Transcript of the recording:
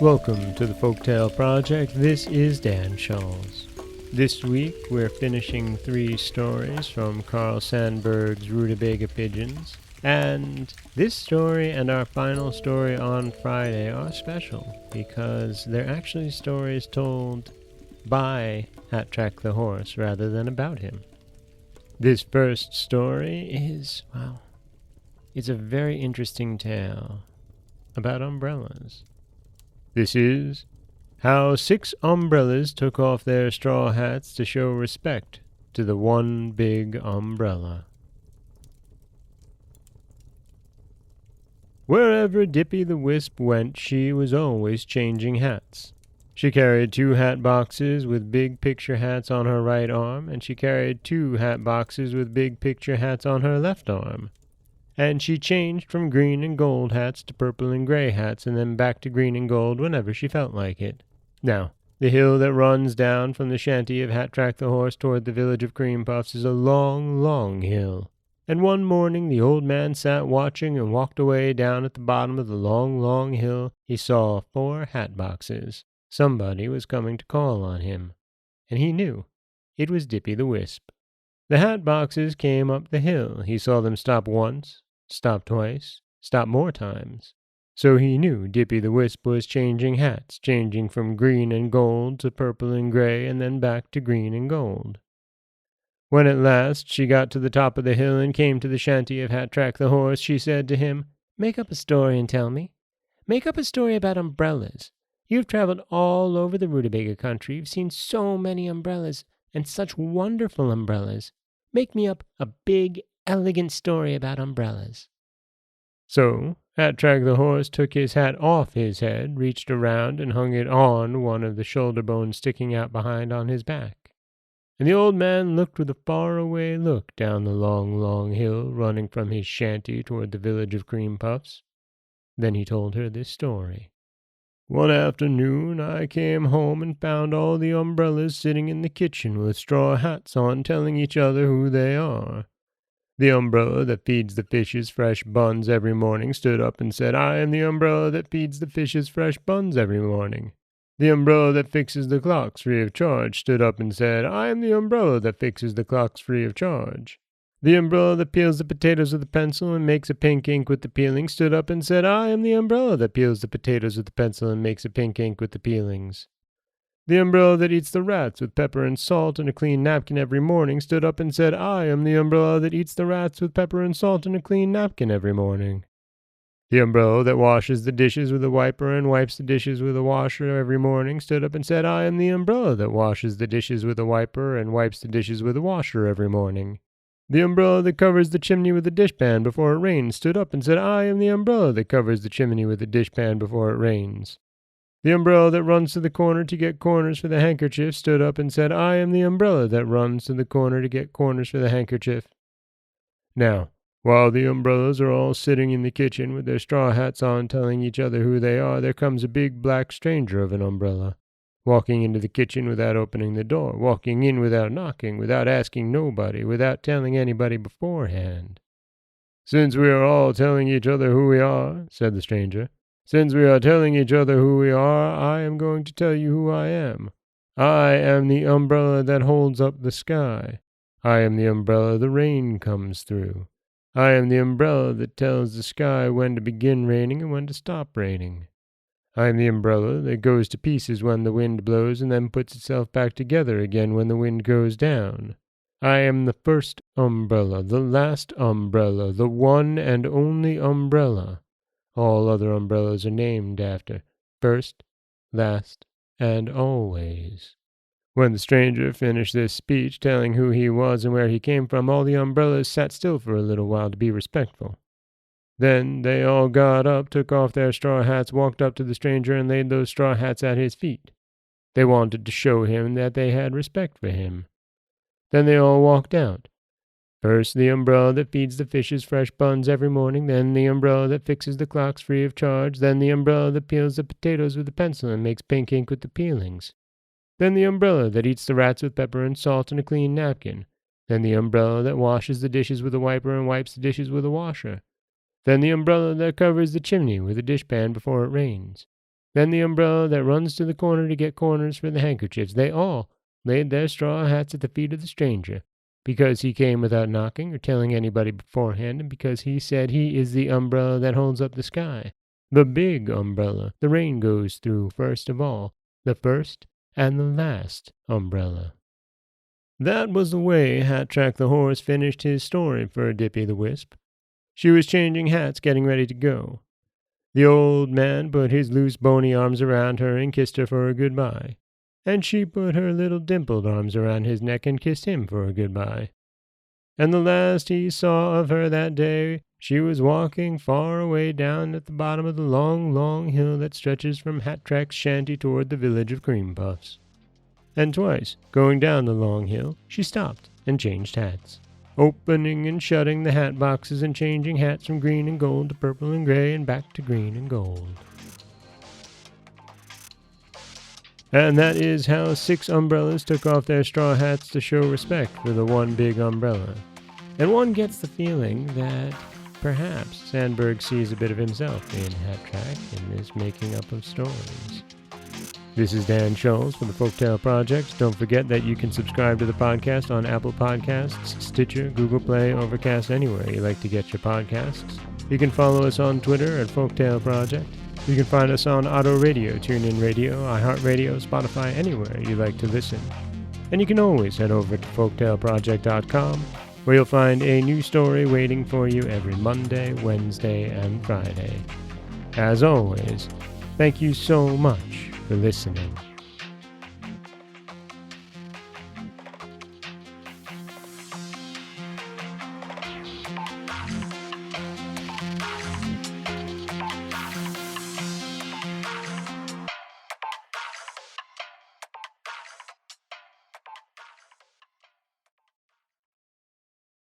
Welcome to the Folktale Project. This is Dan Schalls. This week we're finishing 3 stories from Carl Sandburg's Rutabaga Pigeons. And this story and our final story on Friday are special because they're actually stories told by Hatrack the horse rather than about him. This first story is, it's a very interesting tale about umbrellas. This is how 6 umbrellas took off their straw hats to show respect to the one big umbrella. Wherever Dippy the Wisp went, she was always changing hats. She carried 2 hat boxes with big picture hats on her right arm, and she carried 2 hat boxes with big picture hats on her left arm. And she changed from green and gold hats to purple and gray hats, and then back to green and gold whenever she felt like it. Now, the hill that runs down from the shanty of Hatrack the horse toward the village of Cream Puffs is a long, long hill. And one morning the old man sat watching and walked away down at the bottom of the long, long hill. He saw 4 hat boxes. Somebody was coming to call on him. And he knew. It was Dippy the Wisp. The hat boxes came up the hill. He saw them stop once, stop twice, stop more times. So he knew Dippy the Wisp was changing hats, changing from green and gold to purple and gray, and then back to green and gold. When at last she got to the top of the hill and came to the shanty of Hatrack the horse, she said to him, "Make up a story and tell me. Make up a story about umbrellas. You've traveled all over the Rutabaga country. You've seen so many umbrellas, and such wonderful umbrellas. Make me up a big, elegant story about umbrellas." So Hatrack the horse took his hat off his head, reached around and hung it on one of the shoulder bones sticking out behind on his back. And the old man looked with a far-away look down the long, long hill running from his shanty toward the village of Cream Puffs. Then he told her this story. "One afternoon I came home and found all the umbrellas sitting in the kitchen with straw hats on, telling each other who they are. The umbrella that feeds the fishes fresh buns every morning stood up and said, 'I am the umbrella that feeds the fishes fresh buns every morning.' The umbrella that fixes the clocks free of charge stood up and said, 'I am the umbrella that fixes the clocks free of charge.' The umbrella that peels the potatoes with a pencil and makes a pink ink with the peeling stood up and said, 'I am the umbrella that peels the potatoes with the pencil and makes a pink ink with the peelings.' The umbrella that eats the rats with pepper and salt and a clean napkin every morning stood up and said, 'I am the umbrella that eats the rats with pepper and salt and a clean napkin every morning.' The umbrella that washes the dishes with a wiper and wipes the dishes with a washer every morning stood up and said, 'I am the umbrella that washes the dishes with a wiper and wipes the dishes with a washer every morning.' The umbrella that covers the chimney with a dishpan before it rains stood up and said, 'I am the umbrella that covers the chimney with a dishpan before it rains.' The umbrella that runs to the corner to get corners for the handkerchief stood up and said, 'I am the umbrella that runs to the corner to get corners for the handkerchief.' Now, while the umbrellas are all sitting in the kitchen with their straw hats on telling each other who they are, there comes a big black stranger of an umbrella, walking into the kitchen without opening the door, walking in without knocking, without asking nobody, without telling anybody beforehand. 'Since we are all telling each other who we are,' said the stranger, 'since we are telling each other who we are, I am going to tell you who I am. I am the umbrella that holds up the sky. I am the umbrella the rain comes through. I am the umbrella that tells the sky when to begin raining and when to stop raining. I am the umbrella that goes to pieces when the wind blows and then puts itself back together again when the wind goes down. I am the first umbrella, the last umbrella, the one and only umbrella. All other umbrellas are named after first, last, and always." When the stranger finished this speech, telling who he was and where he came from, all the umbrellas sat still for a little while to be respectful. Then they all got up, took off their straw hats, walked up to the stranger, and laid those straw hats at his feet. They wanted to show him that they had respect for him. Then they all walked out. First the umbrella that feeds the fishes fresh buns every morning, then the umbrella that fixes the clocks free of charge, then the umbrella that peels the potatoes with a pencil and makes pink ink with the peelings. Then the umbrella that eats the rats with pepper and salt and a clean napkin. Then the umbrella that washes the dishes with a wiper and wipes the dishes with a washer. Then the umbrella that covers the chimney with a dishpan before it rains. Then the umbrella that runs to the corner to get corners for the handkerchiefs. They all laid their straw hats at the feet of the stranger, because he came without knocking or telling anybody beforehand, and because he said he is the umbrella that holds up the sky, the big umbrella the rain goes through first of all, the first and the last umbrella. That was the way Hatrack the horse finished his story for Dippy the Wisp. She was changing hats, getting ready to go. The old man put his loose bony arms around her and kissed her for a goodbye, and she put her little dimpled arms around his neck and kissed him for a goodbye. And the last he saw of her that day, she was walking far away down at the bottom of the long, long hill that stretches from Hatrack's shanty toward the village of Cream Puffs. And twice, going down the long hill, she stopped and changed hats, opening and shutting the hat boxes and changing hats from green and gold to purple and gray and back to green and gold. And that is how 6 umbrellas took off their straw hats to show respect for the one big umbrella. And one gets the feeling that perhaps Sandburg sees a bit of himself in Hatrack in this making up of stories. This is Dan Scholes for the Folktale Project. Don't forget that you can subscribe to the podcast on Apple Podcasts, Stitcher, Google Play, Overcast, anywhere you like to get your podcasts. You can follow us on Twitter at Folktale Project. You can find us on Auto Radio, TuneIn Radio, iHeartRadio, Spotify, anywhere you like to listen. And you can always head over to folktaleproject.com, where you'll find a new story waiting for you every Monday, Wednesday, and Friday. As always, thank you so much for listening.